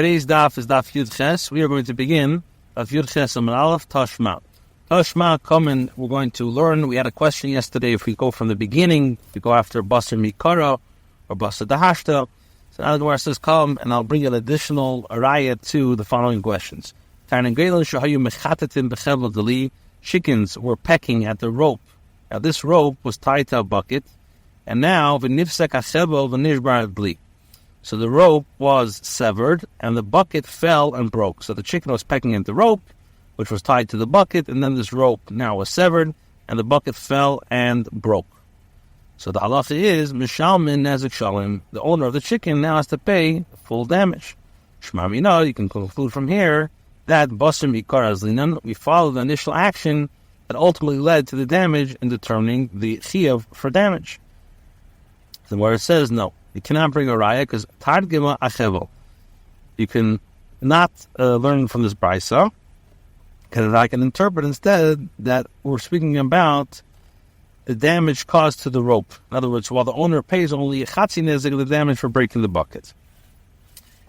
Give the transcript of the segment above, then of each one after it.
Today's daf is daf Yud Ches. We are going to begin daf Yud Ches Amud Aleph Tashma. Tashma, come, we're going to learn. We had a question yesterday. If we go from the beginning, if we go after Basar Mikara or Basar Dahashta. So now the Gemara says, come, and I'll bring an additional araya to the following questions. Chickens were pecking at the rope. Now this rope was tied to a bucket, and now so the rope was severed, and the bucket fell and broke. So the chicken was pecking at the rope, which was tied to the bucket, and then this rope now was severed, and the bucket fell and broke. So the halacha is, Mishalmin Nezik Shalim, the owner of the chicken now has to pay full damage. Shmamina, you can conclude from here that Basar Mikara Zlinan, we follow the initial action that ultimately led to the damage in determining the chiyuv for damage. So where it says, no, you cannot bring a raya because Targima Achevel. You can not learn from this brisa, because I can interpret instead that we're speaking about the damage caused to the rope. In other words, while the owner pays only a chatzi nezik, the damage for breaking the bucket.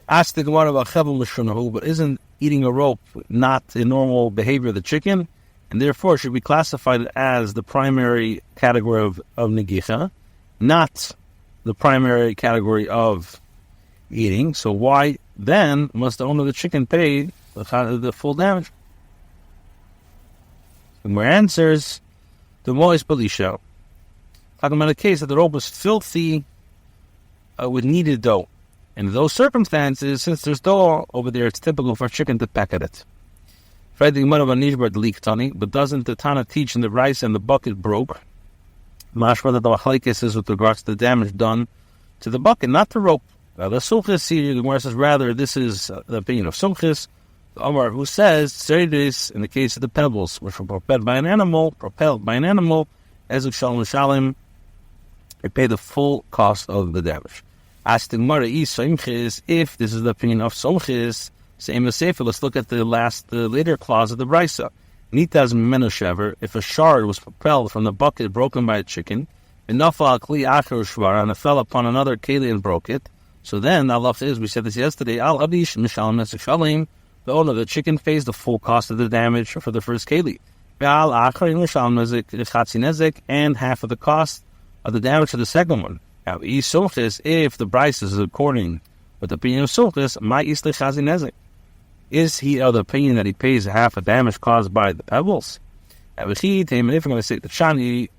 Ask the Gemara about Chevel Mishunahu, but isn't eating a rope not a normal behavior of the chicken, and therefore should be classified as the primary category of negicha, not the primary category of eating? So why then must the owner of the chicken pay the full damage? The more answers, the more is Belisha. Talking about a case that the rope was filthy with kneaded dough. And in those circumstances, since there's dough over there, it's typical for a chicken to peck at it. But doesn't the Tana teach in the rice and the bucket broke? Mashma that the machlekes is with regards to the damage done to the bucket, not the rope. The Sumchis here, the Gemara says, rather, this is the opinion of Sumchis, the Omar, who says, this in the case of the pebbles, which were propelled by an animal, as of Shalom Shalim, they pay the full cost of the damage. Ask the Gemara, if this is the opinion of Sumchis, same as Sefer, let's look at the later clause of the Brisa. Nitaz menoshever, if a shard was propelled from the bucket broken by a chicken, and it fell upon another keli and broke it, so then Allah says, we said this yesterday, the owner of the chicken pays the full cost of the damage for the first keli, and half of the cost of the damage for the second one. Now, if the price is according with the opinion of Sumchis, is he of the opinion that he pays half the damage caused by the pebbles? If we're going to say the Shani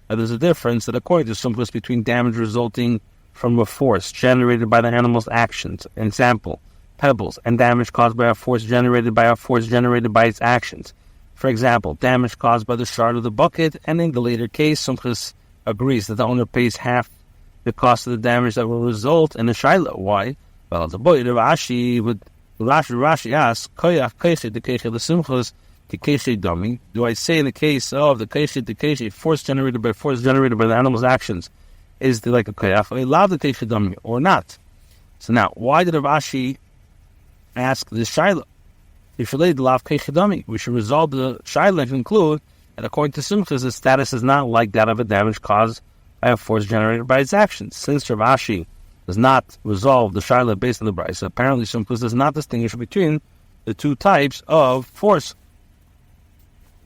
there's a difference that according to Sumchis between damage resulting from a force generated by the animal's actions, example, pebbles, and damage caused by a force generated by its actions. For example, damage caused by the shard of the bucket, and in the later case, Sumchis agrees that the owner pays half the cost of the damage that will result in a shaila. Why? Well, the boy Rashi asks, do I say in the case of the keiche force generated by the animal's actions is like a koyach, allowed the keiche dami or not? So now, why did Rashi ask this shaila? If you laid lav keiche dami, we should resolve the shaila and conclude that according to Sumchis, the status is not like that of a damage caused by a force generated by its actions. Since Rashi does not resolve the shaila based on the brisa, apparently Sumchis does not distinguish between the two types of force.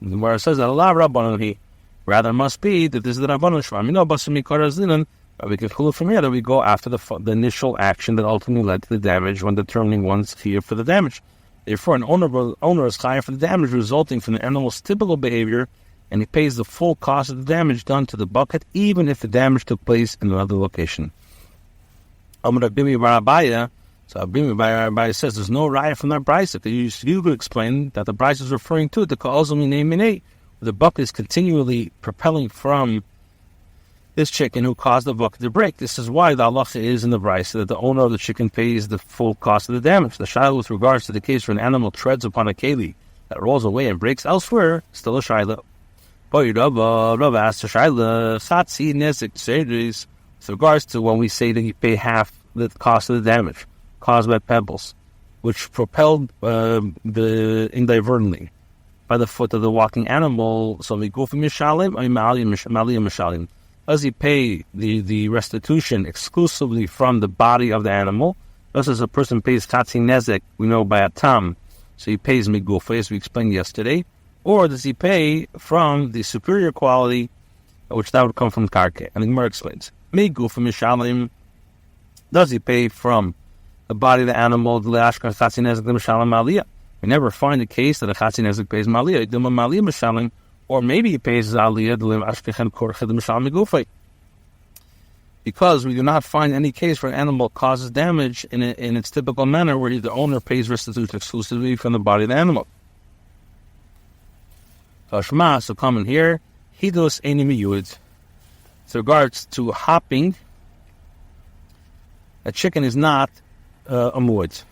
The Gemara says that Allah Rabbanon, rather must be that this is the Rabbanon Shvam. Basar Mikara Zlinan, we can conclude from here that we go after the initial action that ultimately led to the damage when determining one's chiyuv for the damage. Therefore, an owner is chayav for the damage resulting from the animal's typical behavior, and he pays the full cost of the damage done to the bucket, even if the damage took place in another location. So Rabbi says there's no raya from that brisa. You could explain that the brisa is referring to the ka'ozum minei minei, where the bucket is continually propelling from this chicken who caused the bucket to break. This is why the halacha is in the brisa that the owner of the chicken pays the full cost of the damage. The shaila with regards to the case where an animal treads upon a keli that rolls away and breaks elsewhere, still a shaila. Rabbi asked the shaila, chatzi nezik with regards to when we say that you pay half the cost of the damage caused by pebbles, which propelled inadvertently by the foot of the walking animal. So we go from mishalim or maliyim mishalim. Does he pay the restitution exclusively from the body of the animal? Just as a person pays chatzi nezek, we know by a tam, so he pays migufa, as we explained yesterday. Or does he pay from the superior quality, which that would come from karke? And the Gemara explains, migufa mishalim, does he pay from the body of the animal, we never find a case that a chatzi nezek pays maliyah, or maybe he pays aliyah, because we do not find any case where an animal causes damage in its typical manner, where the owner pays restitution exclusively from the body of the animal. Tashma, so common here, hidos eini miyud. With regards to hopping, a chicken is not a muad.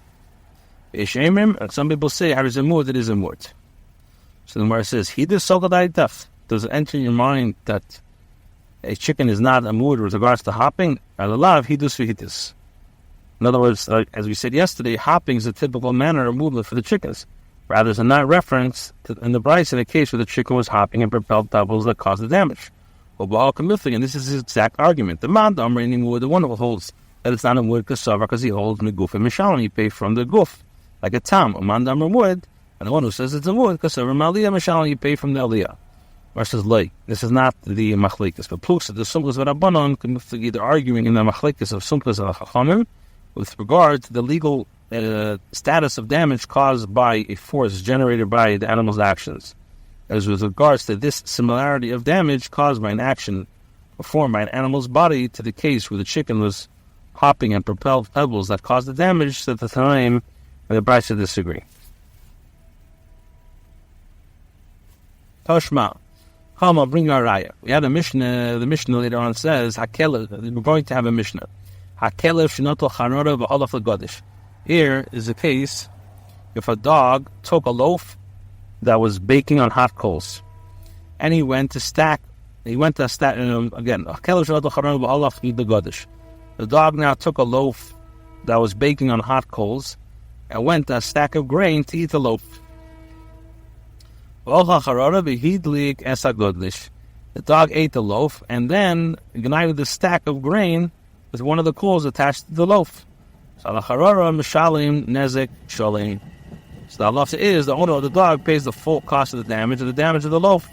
And some people say, how is a muad? It is a muad. So the Gemara says, hidos sogadai daf. Does it enter your mind that a chicken is not a muad with regards to hopping? Alalav hidus v'hidus. In other words, as we said yesterday, hopping is a typical manner of movement for the chickens, rather than not reference in the Bryce in a case where the chicken was hopping and propelled doubles that caused the damage. Well, Bava Kamah, and this is his exact argument. The man the one who holds that it's not a muad kasavar because he holds meguf and mishalim, he pay from the guf, like a tam, a man muad, and the one who says it's a muad kasavar maliyah mishalim, you pay from the aliyah. Versus like, this is not the machlekes, but plus the sumkas v'rabbanon can be either arguing in the machlekes of sumkas and chachamim with regard to the legal status of damage caused by a force generated by the animal's actions, as with regards to this similarity of damage caused by an action performed by an animal's body to the case where the chicken was hopping and propelled pebbles that caused the damage at the time when the Bryce disagree. Toshma. I'll bring you a raya. We had a Mishnah. The Mishnah later on says, we're going to have a Mishnah. Here is a case if a dog took a loaf that was baking on hot coals, and he went to stack again. The dog now took a loaf that was baking on hot coals and went to a stack of grain to eat the loaf. The dog ate the loaf and then ignited the stack of grain with one of the coals attached to the loaf. So the halacha is the owner of the dog pays the full cost of the damage of the loaf,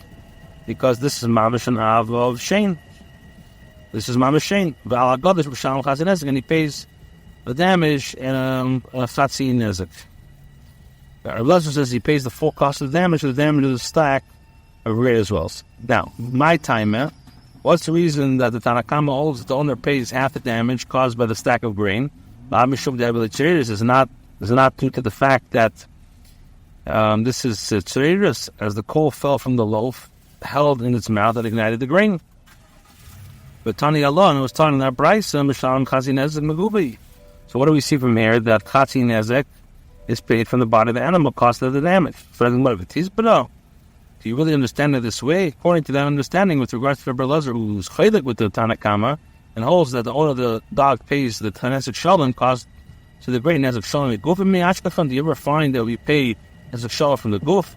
because this is mamash and av of shein. This is mamash shein. And he pays the damage in a chatzi nezek. Rabbi says he pays the full cost of the damage of the stack of grain as well. Now, my timer, what's the reason that the Tanna Kamma holds that the owner pays half the damage caused by the stack of grain? This is not due to the fact that this is tzeriris, as the coal fell from the loaf, held in its mouth, that ignited the grain. But Tani Allah was talking that Brysa, Mishalim Chazi Nezek Megubi. So what do we see from here? That Chazi Nezek is paid from the body of the animal, cost of the damage. Do you really understand it this way? According to that understanding, with regards to Rabbi Lazar, who's chaylik with the Tanna Kamma, and holds that the owner of the dog pays the Nezek Shalom cost to the great Nezek Shalom. Do you ever find that we pay Nezek Shalom from the guf?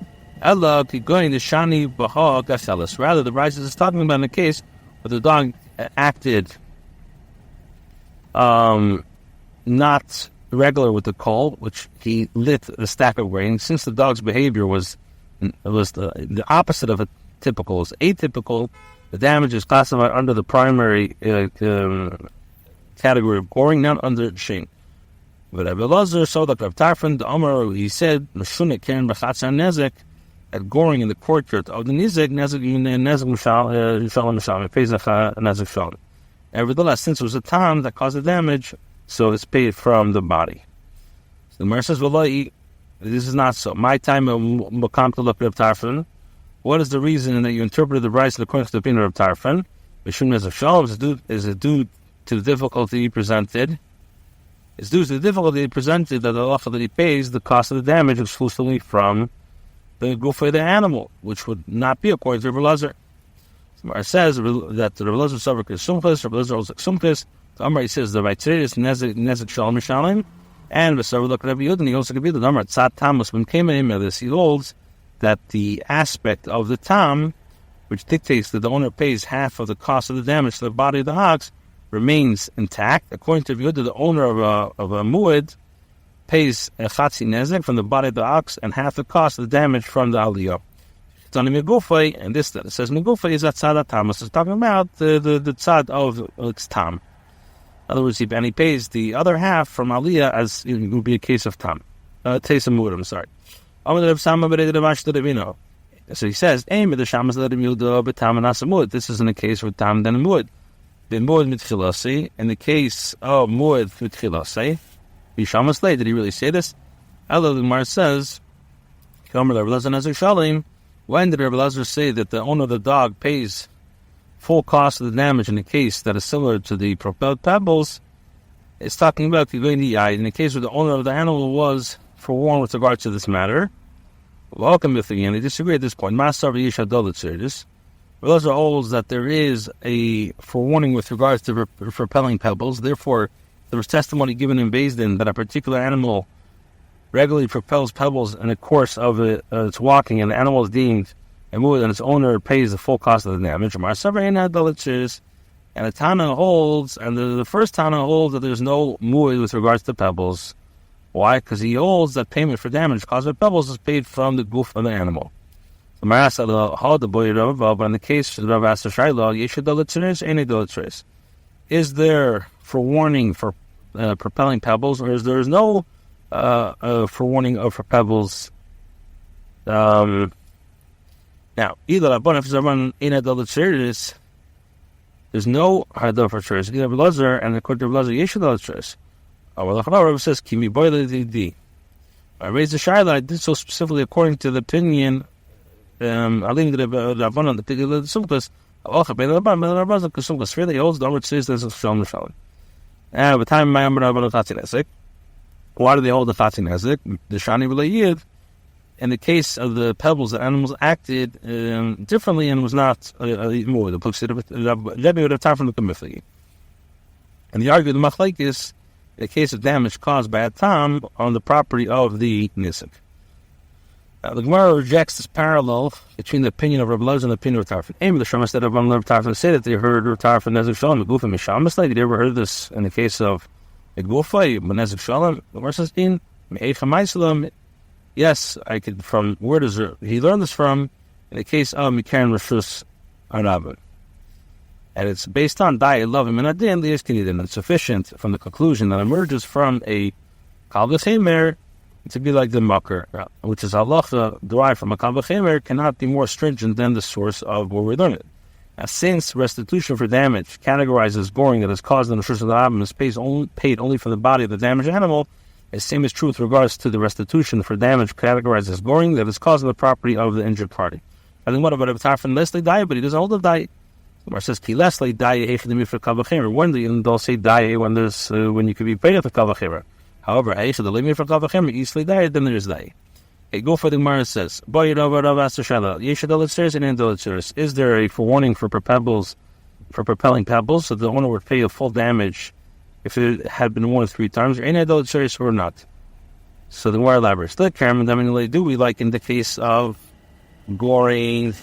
Rather, the Rises is talking about in the case where the dog acted not regular with the coal, which he lit the stack of grain. Since the dog's behavior was the opposite of a typical, it was atypical, the damage is classified under the primary category of goring, not under shein. But Rabbi Lazar saw that Rav Tarfon, the Omer, he said, Meshunek Keren B'chatzar Nezek, at goring in the courtyard of the Nezek Mishal, it pays a Nezek Shalom. Nevertheless, since it was a time that caused the damage, so it's paid from the body. So the Gemara says, Wallahi, this is not so. My time will come to look at Rav Tarfon. What is the reason that you interpreted the rights according to the opinion of Rav Tarfon? Mishum Nezek Shalom, is it due to the difficulty he presented? It's due to the difficulty he presented that the halacha that he pays the cost of the damage exclusively from the guf of the animal, which would not be according to Rabbi Lazar. It says that the Rabbi Lazar Savak is sumchas, Rabbi Lazar is sumchas. The Amar, he says the right is nezek shalom mishalim, and the Savak look Rabbi Yudin, he also could be the Amar tzad tamus when came in this. He holds that the aspect of the tam which dictates that the owner pays half of the cost of the damage to the body of the ox, remains intact. According to Rabbi, the owner of a muad pays a chatzi nezek from the body of the ox and half the cost of the damage from the aliyah. It's on the megufay, and this that it says megufay is that tzad tamas. It's talking about the tzad of its tam. In other words, and he pays the other half from aliyah as it would be a case of tam. Taste of muad, I'm sorry. So he says, this is in the case with tam then muad. In the case of muad mitchilase, Bishamas lay, did he really say this? Ella the Gemara says, when did Rabbi Elazar say that the owner of the dog pays full cost of the damage in a case that is similar to the propelled pebbles? It's talking about in the case where the owner of the animal was forewarned with regard to this matter. Welcome with again. They disagree at this point. Master Elazar holds that there is a forewarning with regards to repelling pebbles. Therefore, there was testimony given in Beis Din that a particular animal regularly propels pebbles in the course of its walking, and the animal is deemed a muad, and its owner pays the full cost of the damage. And the Tana holds, and the first Tana holds that there's no muad with regards to pebbles. Why? Because he holds that payment for damage caused by pebbles is paid from the goof of the animal. But in the case of Rav Asher Shaila, is there forewarning for propelling pebbles, or is there no forewarning for pebbles? Now, either there's no hadar for choice. Either Blazer and according to Blazer, Yeshua choice. Rabbi says, "Kimi boile di." I raised the shaila. I did so specifically according to the opinion. Alim the Rabbanon, the opinion of the Sumkas. Also, by the Rabbanon, because Sumkas really holds the Amrit says there's a shalom shalom. By the time my Rabbanon Chatzi Nezek, why do they hold the Chatzi Nezek? The Shani Relayid. In the case of the pebbles, the animals acted differently and was not more. The Rebbe would have time from the Kamifli. And the argument of the Machlaikis, in the case of damage caused by a tam on the property of the Nisik. Now, the Gemara rejects this parallel between the opinion of Rabbi Elazar and the opinion of Tarfon. Aim of the Shamas that Rabbi Tarfon say that they heard Tarfon Nezek Shalom, the Gufa Mishamas. Did you ever heard this in the case of a Gufa, Nezek Shalom? The Gemara says, yes, I could. From where does he learn this from? In the case of Mikaran Rishus Arabin. And it's based on Dai love him and Adin the Iskinidin. It's sufficient from the conclusion that emerges from a Kalvachemer to be like the Makar, which is halacha derived from a Kalvachemer, cannot be more stringent than the source of where we learn it. Now, since restitution for damage categorizes goring that is caused in the Rishus Arabin is paid only for the body of the damaged animal, the same is true with regards to the restitution for damage categorized as goring that is caused in the property of the injured party. I think what about Tarfon Leslie die, but he doesn't hold the die. Where it says Ki Leslie die for Kavachemer. When they'll say die when there's when you could be paid for Kavachemer. However, Aisha the limit for Kavachemer easily die, then there is die. A go for the Gemara says, is there a forewarning for propelling pebbles so the owner would pay a full damage if it had been warned 3 times, or any adult serious or not? So the more elaborate. Do we like in the case of goring?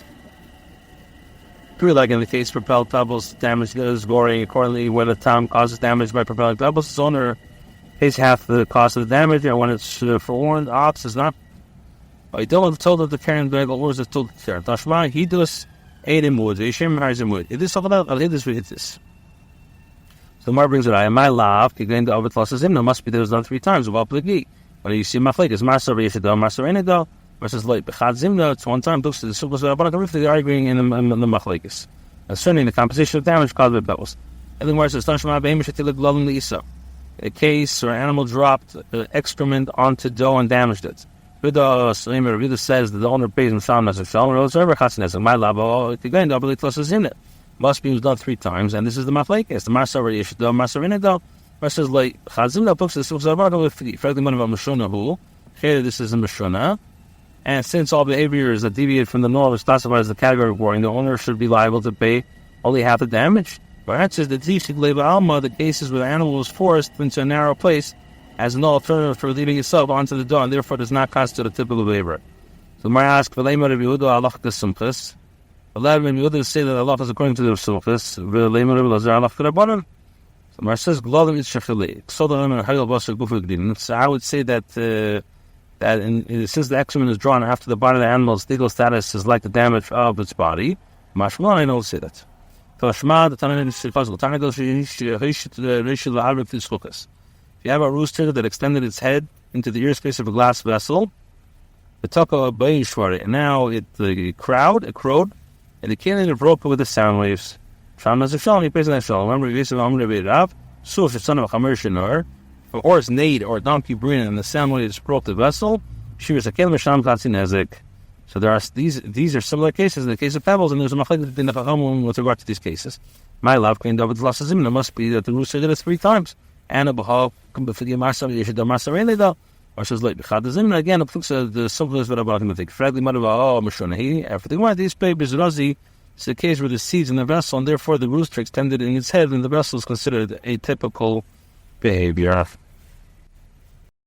Do we like in the case of propelled pebbles, damage that is goring? Accordingly, when a tom causes damage by propelling pebbles, its owner pays half the cost of the damage, and when it's forewarned, ox is not. I don't have told that the Karen Bagel or is it told the Karen Tashma, he does aid in wood, Hashem has in wood. It is something else, I'll hit this with this. So Mar brings it out. My love, again, the Ovid losses him. There must be there was done 3 times. About the gate. When you see Maflek, is Master Yeshidal, Master Enidal, versus late. Bechad Zimna, it's 1 time. Looks to the Subas of Bava Kamah, they're arguing in the Machlekes. Concerning the composition of damage caused by pebbles. And then where it says, Tashma Beim Shetilik Lulin Lisa. A case or animal dropped excrement onto dough and damaged it. Vida says that the owner pays him Sham as a Shalom, or over Chasnes, my love, again, double it losses in it. Must be done 3 times, and this is the Machlekes. The Master Yeshidal, Master Enidal, versus like Chazimna books the Subas of Bava Kamah, frankly, one of them Mishuna who. Here, this is a Mishuna. And since all behaviors that deviate from the norm is classified as the category of warning, the owner should be liable to pay only half the damage. Perhaps says the Tifshik Leva Alma, the cases where the animal was forced into a narrow place as an alternative for leaving itself onto the door, and therefore does not constitute a typical behavior. So Mara asks, allowed when you say that Allah is according to the Sufis. So Mar says, so I would say that since the excrement is drawn after the body of the animal, its legal status is like the damage of its body. Mashma, I don't say that. If you have a rooster that extended its head into the ear space of a glass vessel, and now it crowed, and it came in and broke with the sound waves. Remember, so if it's son of a chamer, if a horse neighed or a donkey breathed and the sound waves broke the vessel, so there are these are similar cases in the case of pebbles, and there's a machlekes in the chachamim with regard to these cases. My love, it must be that the rooster did it 3 times. And or says like again, the simple is what about him. Everything why these babies razi. It's a case where the seeds in the vessel, and therefore the rooster extended in its head, and the vessel is considered a typical behavior.